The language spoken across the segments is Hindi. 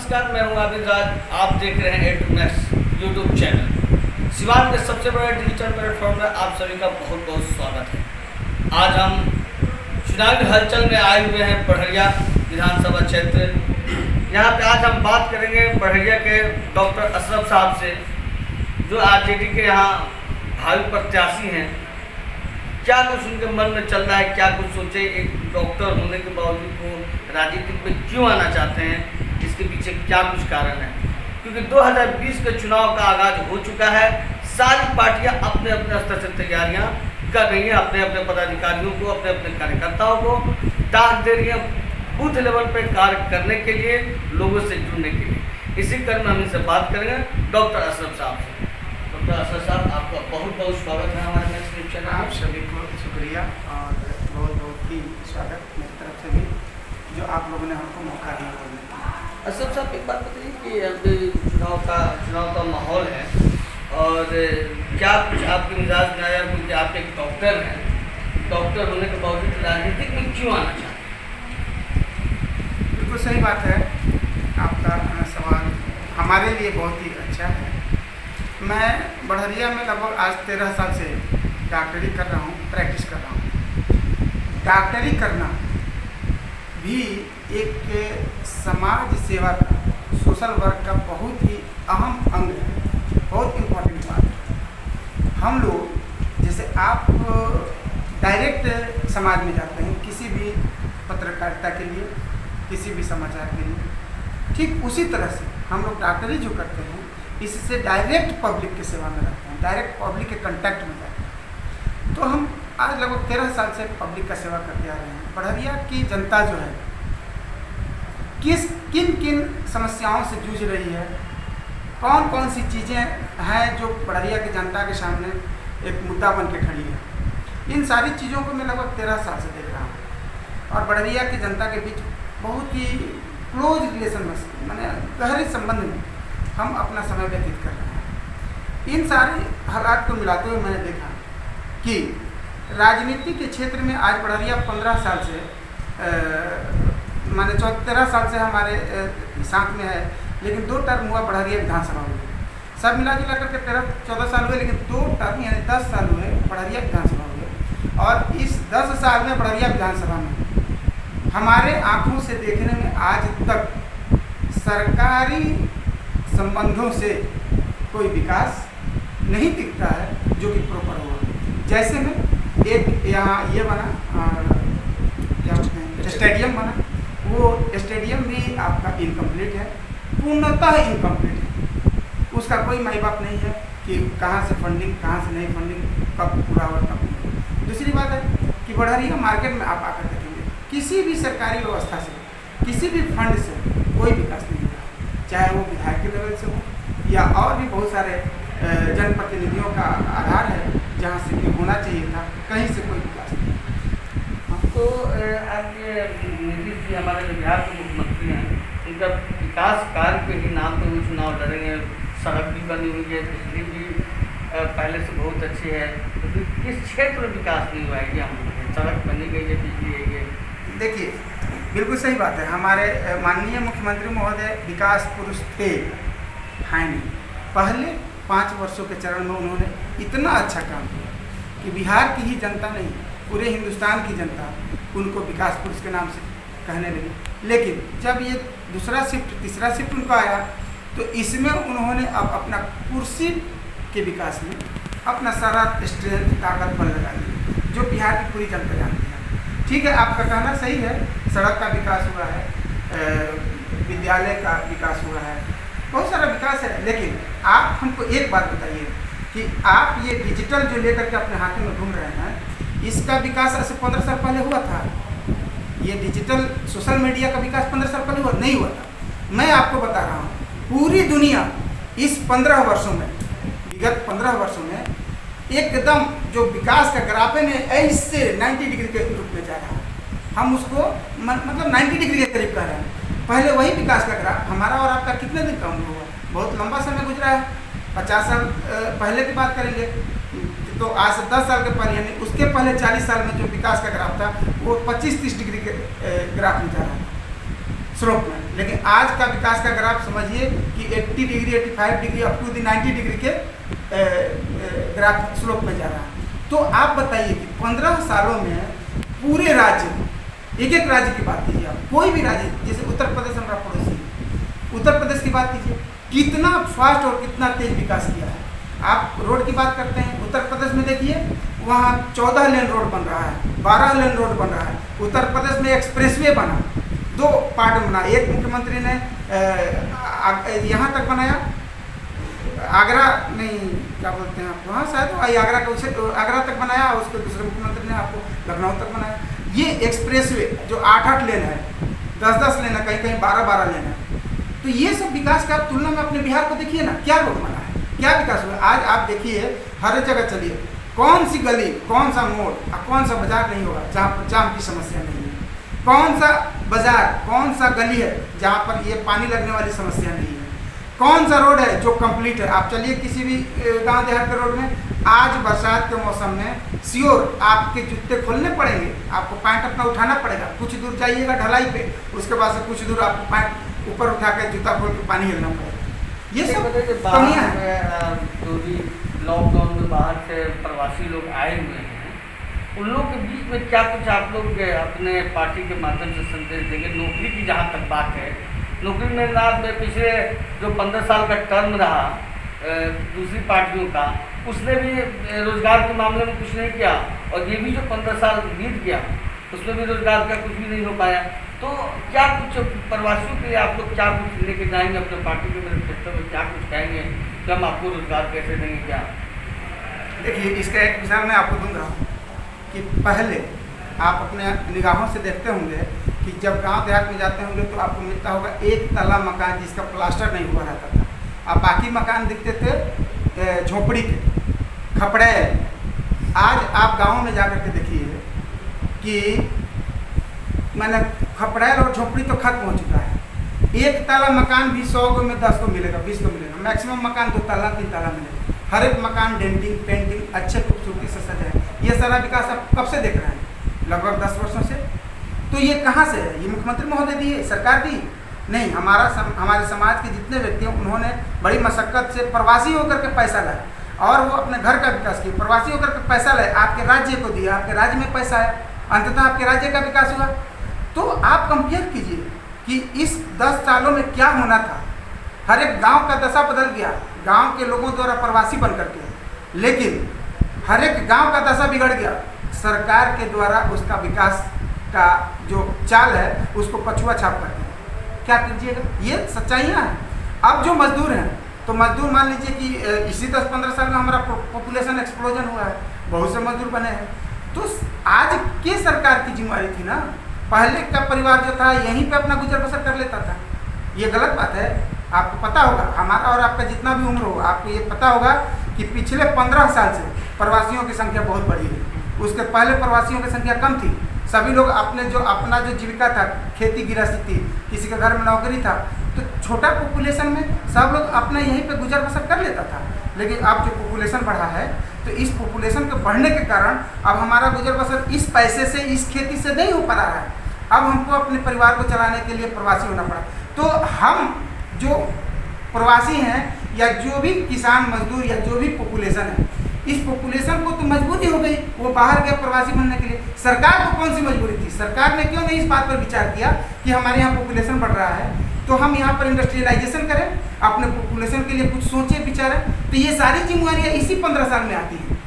नमस्कार, मैं हूं आबिद राज। आप देख रहे हैं A2 Next YouTube channel. Siwan के सबसे बड़े डिजिटल प्लेटफॉर्म में आप सभी का बहुत बहुत स्वागत है। आज हम चुनावी हलचल में आए हुए हैं बढ़िया विधानसभा क्षेत्र। यहाँ पे आज हम बात करेंगे बढ़िया के डॉक्टर अशरफ साहब से, जो आरजेडी के यहाँ भावी प्रत्याशी हैं। क्या कुछ उनके मन में चल रहा है, क्या कुछ सोचे, एक डॉक्टर होने के बावजूद वो राजनीति में क्यों आना चाहते हैं, इसके पीछे क्या कुछ कारण है। क्योंकि 2020 के चुनाव का आगाज हो चुका है। सारी पार्टियां अपने अपने स्तर से तैयारियां कर रही हैं, अपने अपने पदाधिकारियों को, अपने अपने कार्यकर्ताओं को ताक दे रही हैं बूथ लेवल पर कार्य करने के लिए, लोगों से जुड़ने के लिए। इसी क्रम में हम इनसे बात करेंगे डॉक्टर अशरफ साहब से। डॉक्टर अशरफ साहब, आपका बहुत बहुत स्वागत है हमारे नेक्स्ट न्यूज़ चैनल। आप सभी को शुक्रिया और बहुत बहुत ही स्वागत मेरी तरफ से भी, जो आप लोगों ने हमको मौका दिया बोलने का। अशरफ साहब, एक बात बताइए कि अब चुनाव का माहौल है और क्या कुछ आपके मिजाज में आया, क्योंकि आप एक डॉक्टर हैं, डॉक्टर होने के बावजूद राजनीतिक में क्यों आना चाहते हैं? बिल्कुल सही बात है, आपका सवाल हमारे लिए बहुत ही अच्छा है। मैं बढ़िया में लगभग आज 13 साल से डॉक्टरी कर रहा हूँ, प्रैक्टिस कर रहा हूँ। डॉक्टरी करना भी एक समाज सेवा का, सोशल वर्क का बहुत ही अहम अंग है, बहुत इम्पोर्टेंट बात है। हम लोग जैसे आप डायरेक्ट समाज में जाते हैं किसी भी पत्रकारिता के लिए, किसी भी समाचार के लिए, ठीक उसी तरह से हम लोग डॉक्टरी जो करते हैं इससे डायरेक्ट पब्लिक की सेवा में रहते हैं, डायरेक्ट पब्लिक के कांटेक्ट में जाते हैं। तो हम आज लगभग 13 साल से पब्लिक का सेवा करते आ रहे हैं। बढ़िया की जनता जो है किन किन समस्याओं से जूझ रही है, कौन कौन सी चीज़ें हैं जो बढ़िया की जनता के सामने एक मुद्दा बन के खड़ी है, इन सारी चीज़ों को मैं लगभग 13 साल से देख रहा हूँ। और बढ़िया की जनता के बीच बहुत ही क्लोज रिलेशन में, मैंने गहरे संबंध में हम अपना समय व्यतीत कर रहे हैं। इन सारे हालात को मिलाते हुए मैंने देखा कि राजनीति के क्षेत्र में आज बढ़िया 15 साल से माने 13 साल से हमारे साथ में है, लेकिन 2 टर्म हुआ बढ़िया विधानसभा में। सब मिला जुला करके 13-14 साल हुए, लेकिन 2 टर्म यानी 10 साल हुए बढ़िया विधानसभा हुए। और इस 10 साल में बढ़िया विधानसभा में हमारे आँखों से देखने में आज तक सरकारी संबंधों से कोई विकास नहीं दिखता है जो कि प्रॉपर हुआ। जैसे में एक यहाँ ये बना, क्या बोलते हैं, स्टेडियम बना, वो स्टेडियम भी आपका इनकम्प्लीट है, पूर्णतः इनकम्प्लीट है। उसका कोई माई बाप नहीं है कि कहाँ से फंडिंग, कहाँ से नहीं फंडिंग, कब पूरा हुआ कब नहीं। दूसरी बात है कि बढ़िया मार्केट में आप आकर देखेंगे किसी भी सरकारी व्यवस्था से, किसी भी फंड से कोई विकास नहीं हो रहा, चाहे वो विधायक के लेवल से हो या और भी बहुत सारे जनप्रतिनिधियों का आधार है जहाँ से कि होना चाहिए था, कहीं से कोई विकास नहीं। तो आपके नीतीश जी हमारे जो बिहार के मुख्यमंत्री हैं, उनका विकास कार्य के ही नाम पर वो चुनाव लड़ेंगे। सड़क भी बनी हुई है, बिजली भी पहले से बहुत अच्छी है, तो फिर किस क्षेत्र में विकास नहीं हुआ है? हम सड़क बनी गई है, बिजली है। ये देखिए, बिल्कुल सही बात है। हमारे माननीय मुख्यमंत्री महोदय विकास पुरुष थे, हैं नहीं। पहले 5 वर्षों के चरण में उन्होंने इतना अच्छा काम किया कि बिहार की ही जनता नहीं, पूरे हिंदुस्तान की जनता उनको विकास पुरुष के नाम से कहने लगी। लेकिन जब ये दूसरा शिफ्ट, तीसरा शिफ्ट उनका आया, तो इसमें उन्होंने अब अपना कुर्सी के विकास में अपना सारा स्ट्रेंथ, ताकत बल लगा दी, जो बिहार की पूरी जनता जानती है। ठीक है, आपका कहना सही है, सड़क का विकास हुआ है, विद्यालय का विकास हुआ है, बहुत सारा विकास है। लेकिन आप हमको एक बात बताइए कि आप ये डिजिटल जो लेकर के अपने हाथों में घूम रहे हैं, इसका विकास ऐसे 15 साल पहले हुआ था? ये डिजिटल सोशल मीडिया का विकास 15 साल पहले हुआ नहीं हुआ था। मैं आपको बता रहा हूँ, पूरी दुनिया इस 15 वर्षों में, विगत 15 वर्षों में एकदम जो विकास का ग्राफ है ऐसे 90 डिग्री के रूप में जा रहा है। हम उसको मतलब 90 डिग्री के करीब कह रहे हैं। पहले वही विकास का ग्राफ हमारा और आपका कितने दिन कम हुआ? बहुत लंबा समय गुजरा है। 50 साल पहले की बात करेंगे तो आज से 10 साल के पहले, यानी उसके पहले 40 साल में जो विकास का ग्राफ था वो 25-30 डिग्री के ग्राफ में जा रहा था। स्लोप में। लेकिन आज का विकास का ग्राफ समझिए कि 80 degree 85 degree up to the 90 degree के ग्राफ स्लोप में जा रहा है। तो आप बताइए कि 15 सालों में पूरे राज्य, एक एक राज्य की बात कीजिए आप, कोई भी राज्य, जैसे उत्तर प्रदेश हमारा पड़ोसी, उत्तर प्रदेश की बात कीजिए, कितना फास्ट और कितना तेज विकास किया है। आप रोड की बात करते हैं, उत्तर प्रदेश में देखिए वहाँ 14 लेन रोड बन रहा है, 12 लेन रोड बन रहा है। उत्तर प्रदेश में एक्सप्रेसवे बना, 2 पार्ट में बना। एक मुख्यमंत्री ने यहाँ तक बनाया, आगरा नहीं क्या बोलते हैं आप, वहाँ शायद आगरा के उसे आगरा तक बनाया, उसके दूसरे मुख्यमंत्री ने आपको लखनऊ तक बनाया। ये एक्सप्रेसवे जो 8-8 लेन है, 10-10 लेन है, कहीं कहीं 12-12 लेन है। तो ये सब विकास का आप तुलना में अपने बिहार को देखिए ना, क्या रोड बना है, क्या विकास हुआ। आज आप देखिए हर जगह चलिए, कौन सी गली, कौन सा मोड़ और कौन सा बाजार नहीं होगा जहाँ पर जाम की समस्या नहीं है, कौन सा बाजार, कौन सा गली है जहाँ पर ये पानी लगने वाली समस्या नहीं है, कौन सा रोड है जो कंप्लीट है। आप चलिए किसी भी गांव देहात के रोड में, आज बरसात के मौसम में श्योर आपके जूते खोलने पड़ेंगे, आपको पैंट अपना उठाना पड़ेगा, कुछ दूर जाइएगा ढलाई पे, उसके बाद से कुछ दूर आपको पैंट ऊपर उठा के जूता खोल के पानी हिलना पड़ेगा। ये सब कमियाँ हैं। जो भी लॉकडाउन में बाहर से प्रवासी लोग आए हुए हैं, उन लोगों के बीच में क्या कुछ आप लोग अपने पार्टी के माध्यम से संदेश देंगे। नौकरी की जहाँ तक बात है, नौकरी में ना पिछले जो 15 साल का टर्म रहा दूसरी पार्टियों का, उसने भी रोजगार के मामले में कुछ नहीं किया, और ये भी जो 15 साल बीत गया उसमें भी रोजगार का कुछ भी नहीं हो पाया। तो क्या कुछ प्रवासियों के लिए आप लोग क्या कुछ लेके जाएंगे अपने पार्टी के मैनिफेस्टो में, क्या कुछ कहेंगे कि हम आपको रोजगार कैसे देंगे क्या? देखिए, इसका एक मिसाल मैं आपको दूंगा कि पहले आप अपने निगाहों से देखते होंगे कि जब गांव देहात में जाते होंगे तो आपको मिलता होगा एक तला मकान जिसका प्लास्टर नहीं हुआ रहता था, अब बाकी मकान दिखते थे झोपड़ी के, खपड़े। आज आप गाँव में जा कर के देखिए कि मैंने खपड़ैल और झोपड़ी तो खत्म हो चुका है। एक ताला मकान भी 100 को में 10 को मिलेगा, 20 को मिलेगा, मैक्सिमम मकान 2 ताला 3 ताला मिलेगा। हर एक मकान डेंटिंग पेंटिंग अच्छे खूबसूरती से सजा है। ये सारा विकास आप कब से देख रहे हैं? लगभग 10 वर्षों से। तो ये कहाँ से है? ये मुख्यमंत्री महोदय दी, सरकार दी नहीं। हमारे समाज के जितने व्यक्ति हैं उन्होंने बड़ी मशक्कत से प्रवासी होकर के पैसा लाए और वो अपने घर का विकास किया। प्रवासी होकर के पैसा लाए, आपके राज्य को दिया, आपके राज्य में पैसा आया, अंततः आपके राज्य का विकास हुआ। तो आप कंपेयर कीजिए कि इस 10 सालों में क्या होना था। हर एक गांव का दशा बदल गया गांव के लोगों द्वारा प्रवासी बन करके, लेकिन हर एक गांव का दशा बिगड़ गया सरकार के द्वारा। उसका विकास का जो चाल है उसको पछुआ छाप करके। क्या कीजिएगा, ये सच्चाइयाँ हैं। अब जो मजदूर हैं तो मजदूर मान लीजिए कि इसी 10-15 साल में हमारा पॉपुलेशन एक्सप्लोजन हुआ है, बहुत से मजदूर बने हैं। तो आज के सरकार की जिम्मेदारी थी ना, पहले का परिवार जो था यहीं पे अपना गुजर बसर कर लेता था। ये गलत बात है। आपको पता होगा, हमारा और आपका जितना भी उम्र होगा, आपको ये पता होगा कि पिछले 15 साल से प्रवासियों की संख्या बहुत बढ़ी है। उसके पहले प्रवासियों की संख्या कम थी। सभी लोग अपना जो जीविका था, खेती गृहस्थी थी, किसी के घर में नौकरी था, तो छोटा पॉपुलेशन में सब लोग अपना यहीं पे गुजर बसर कर लेता था। लेकिन अब जो पॉपुलेशन बढ़ा है तो इस पॉपुलेशन के बढ़ने के कारण अब हमारा गुजर बसर इस पैसे से, इस खेती से नहीं हो पा रहा है। अब हमको अपने परिवार को चलाने के लिए प्रवासी होना पड़ा। तो हम जो प्रवासी हैं या जो भी किसान मजदूर या जो भी पॉपुलेशन है, इस पॉपुलेशन को तो मजबूरी हो गई, वो बाहर गया प्रवासी बनने के लिए। सरकार को कौन सी मजबूरी थी? सरकार ने क्यों नहीं इस बात पर विचार किया कि हमारे यहाँ पॉपुलेशन बढ़ रहा है तो हम यहाँ पर इंडस्ट्रियलाइजेशन करें, अपने पॉपुलेशन के लिए कुछ सोचें विचारें। तो ये सारी जिम्मेदारियाँ इसी 15 साल में आती हैं।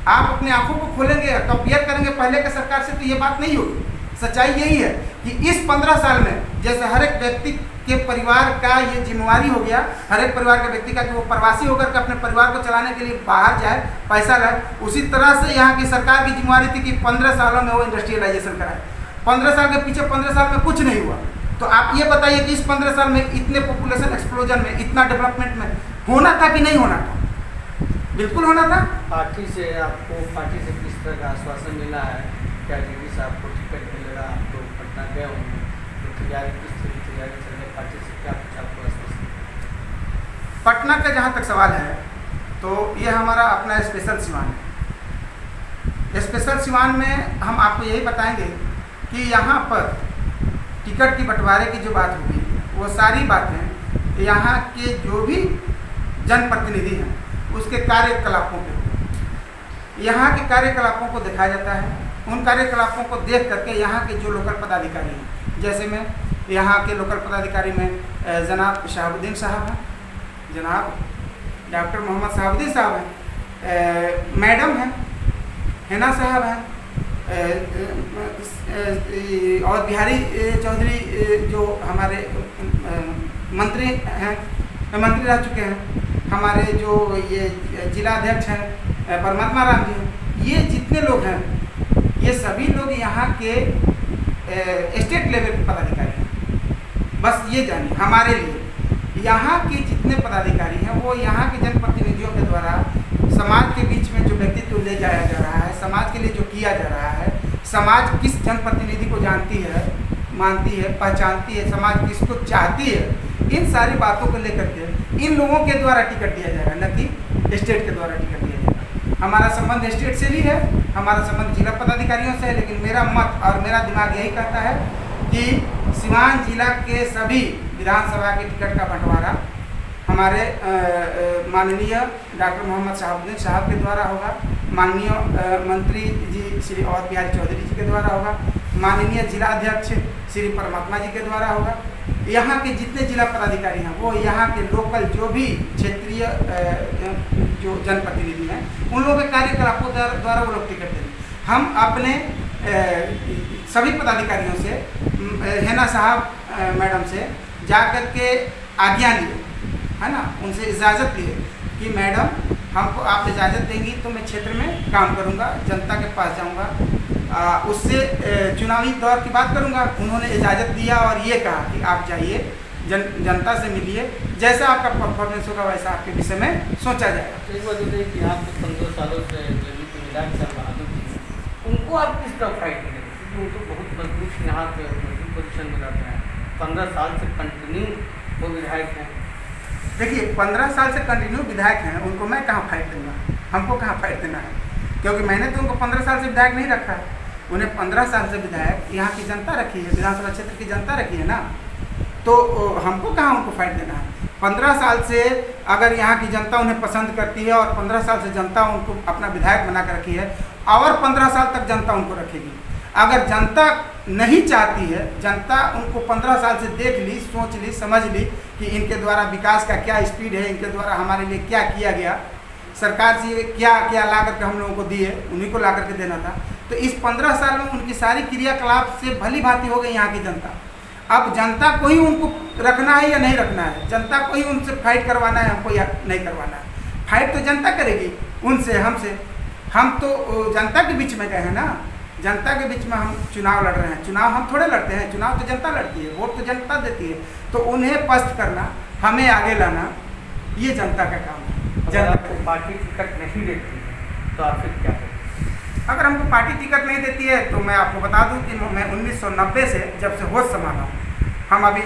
आप अपने आंखों को खोलेंगे, कंपेयर करेंगे पहले के सरकार से, तो ये बात नहीं होगी। सच्चाई यही है कि इस 15 साल में जैसे हर एक व्यक्ति के परिवार का ये जिम्मेवारी हो गया, हर एक परिवार के व्यक्ति का कि वो प्रवासी होकर के अपने परिवार को चलाने के लिए बाहर जाए, पैसा लाए, उसी तरह से यहाँ की सरकार की जिम्मेवारी थी कि 15 सालों में वो इंडस्ट्रियलाइजेशन कराए। 15 साल के पीछे 15 साल में कुछ नहीं हुआ। तो आप ये बताइए कि इस 15 साल में इतने पॉपुलेशन एक्सप्लोजन में, इतना डेवलपमेंट में होना था कि नहीं होना था? बिल्कुल होना था। पार्टी से आपको किस तरह का आश्वासन मिला है? क्या डीडी साहब को टिकट मिलेगा? आप लोग पटना गए होंगे तो तैयारी किस तरह तैयारी चल रही, पार्टी से क्या कुछ आपको आश्वासन? पटना का जहाँ तक सवाल है तो ये हमारा अपना स्पेशल सिवान है। स्पेशल सिवान में हम आपको यही बताएंगे कि यहाँ पर टिकट की बंटवारे की जो बात होगी वो सारी बातें यहाँ के जो भी जनप्रतिनिधि हैं उसके कार्यकलापों पे होगी। यहाँ के कार्यकलापों को दिखाया जाता है। उन कार्यकलापों को देख करके यहाँ के जो लोकल पदाधिकारी हैं, जैसे में यहाँ के लोकल पदाधिकारी में जनाब शहाबुद्दीन साहब हैं, जनाब डॉक्टर मोहम्मद शहाबुद्दीन साहब हैं, मैडम हैं, हिना साहब हैं, और बिहारी चौधरी जो हमारे मंत्री हैं, मंत्री रह चुके हैं, हमारे जो ये जिला अध्यक्ष हैं परमात्मा राम जी हैं, ये जितने लोग हैं ये सभी लोग यहाँ के स्टेट लेवल के पदाधिकारी हैं। बस ये जानिए हमारे लिए यहाँ के जितने पदाधिकारी हैं वो यहाँ के जनप्रतिनिधियों के द्वारा समाज के बीच में जो व्यक्तित्व ले जाया जा रहा है, समाज के लिए जो किया जा रहा है, समाज किस जनप्रतिनिधि को जानती है, मानती है, पहचानती है, समाज किसको चाहती है, इन सारी बातों को लेकर के इन लोगों के द्वारा टिकट दिया जाएगा, न कि स्टेट के द्वारा टिकट दिया जाएगा। हमारा संबंध स्टेट से भी है, हमारा संबंध जिला पदाधिकारियों से है, लेकिन मेरा मत और मेरा दिमाग यही कहता है कि सिवान जिला के सभी विधानसभा के टिकट का बंटवारा हमारे माननीय डॉक्टर मोहम्मद शहाबुद्दीन साहब के द्वारा होगा, माननीय मंत्री जी श्री और बिहारी चौधरी जी के द्वारा होगा, माननीय जिला अध्यक्ष श्री परमात्मा जी के द्वारा होगा। यहाँ के जितने जिला पदाधिकारी हैं वो यहाँ के लोकल जो भी क्षेत्रीय जो जनप्रतिनिधि हैं उन लोगों के कार्यकलापों द्वारा वो लोग टिकट देंगे। हम अपने सभी पदाधिकारियों से, हेना साहब मैडम से जा कर के आज्ञा लिए, है ना, उनसे इजाज़त लिए कि मैडम हमको आप इजाज़त देंगी तो मैं क्षेत्र में काम करूँगा, जनता के पास जाऊँगा, उससे चुनावी दौर की बात करूँगा। उन्होंने इजाज़त दिया और ये कहा कि आप जाइए, जनता से मिलिए, जैसा आपका परफॉर्मेंस होगा वैसा आपके विषय में सोचा जाएगा। एक बात बताइए कि आपको 15 सालों से विधायक साहब उनको आप किस तरह फाइट करेंगे, क्योंकि उनको बहुत मजबूत यहाँ पे मजबूत पोजिशन में रहते हैं, 15 साल से कंटिन्यू वो विधायक हैं। देखिए 15 साल से कंटिन्यू विधायक हैं, उनको मैं कहाँ फाइट दूँगा, हमको कहाँ फाइट देना है, क्योंकि मैंने तो उनको 15 साल से विधायक नहीं रखा है। उन्हें 15 साल से विधायक यहाँ की जनता रखी है, विधानसभा क्षेत्र की जनता रखी है ना, तो हमको कहाँ उनको फाइट देना है। 15 साल से अगर यहाँ की जनता उन्हें पसंद करती है और 15 साल से जनता उनको अपना विधायक बना कर रखी है और 15 साल तक जनता उनको रखेगी। अगर जनता नहीं चाहती है, जनता उनको 15 साल से देख ली, सोच ली, समझ ली कि इनके द्वारा विकास का क्या स्पीड है, इनके द्वारा हमारे लिए क्या किया गया, सरकार से क्या क्या ला करके हम लोगों को दिए, उन्हीं को ला करके देना था। तो इस 15 साल में उनकी सारी क्रियाकलाप से भली भांति हो गई यहाँ की जनता। अब जनता को ही उनको रखना है या नहीं रखना है, जनता को ही उनसे फाइट करवाना है हमको या नहीं करवाना है। फाइट तो जनता करेगी उनसे, हमसे। हम तो जनता के बीच में गए हैं ना, जनता के बीच में हम चुनाव लड़ रहे हैं। चुनाव हम थोड़े लड़ते हैं, चुनाव तो जनता लड़ती है, वोट तो जनता देती है। तो उन्हें पस्त करना, हमें आगे लाना, ये जनता का काम है। अगर आपको पार्टी टिकट नहीं देती तो आप फिर क्या करें? अगर हमको पार्टी टिकट नहीं देती है तो मैं आपको बता दूं कि मैं 1990 से जब से होश संभाला हूँ, हम अभी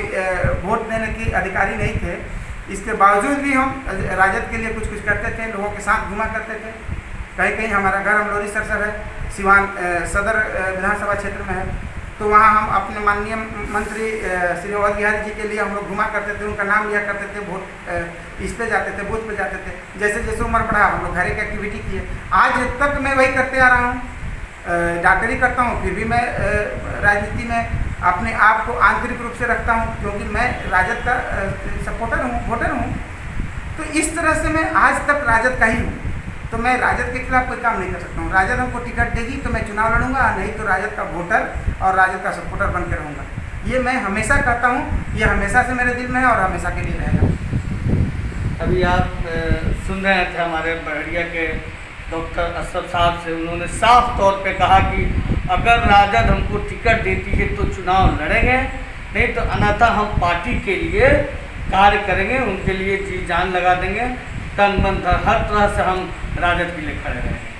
वोट देने के अधिकारी नहीं थे, इसके बावजूद भी हम राजद के लिए कुछ कुछ करते थे, लोगों के साथ घुमा करते थे। कहीं कहीं हमारा घर अमलोरी सरसर है, सिवान सदर विधानसभा क्षेत्र में है, तो वहाँ हम अपने माननीय मंत्री श्री और बिहारी जी के लिए हम लोग घुमा करते थे, उनका नाम लिया करते थे, वोट इस पे जाते थे, बूथ पे जाते थे। जैसे जैसे उम्र बढ़ा हम लोग घर एक एक्टिविटी किए, आज तक मैं वही करते आ रहा हूँ। डॉक्टरी करता हूँ, फिर भी मैं राजनीति में अपने आप को आंतरिक रूप से रखता हूँ, क्योंकि मैं राजद का सपोर्टर हूँ, वोटर हूँ। तो इस तरह से मैं आज तक राजद का ही हूँ, तो मैं राजद के खिलाफ कोई काम नहीं कर सकता हूँ। राजद हमको टिकट देगी तो मैं चुनाव लड़ूंगा, नहीं तो राजद का वोटर और राजद का सपोर्टर बन के रहूँगा। ये मैं हमेशा कहता हूँ, ये हमेशा से मेरे दिल में है और हमेशा के लिए रहेगा। अभी आप सुन रहे थे हमारे बड़िया के डॉक्टर अशरफ साहब से, उन्होंने साफ तौर पे कहा कि अगर राजद हमको टिकट देती है तो चुनाव लड़ेंगे, नहीं तो अन्यथा हम पार्टी के लिए कार्य करेंगे, उनके लिए जी जान लगा देंगे, तन मन धन हर तरह से हम राजद के लिए खड़े रहेंगे।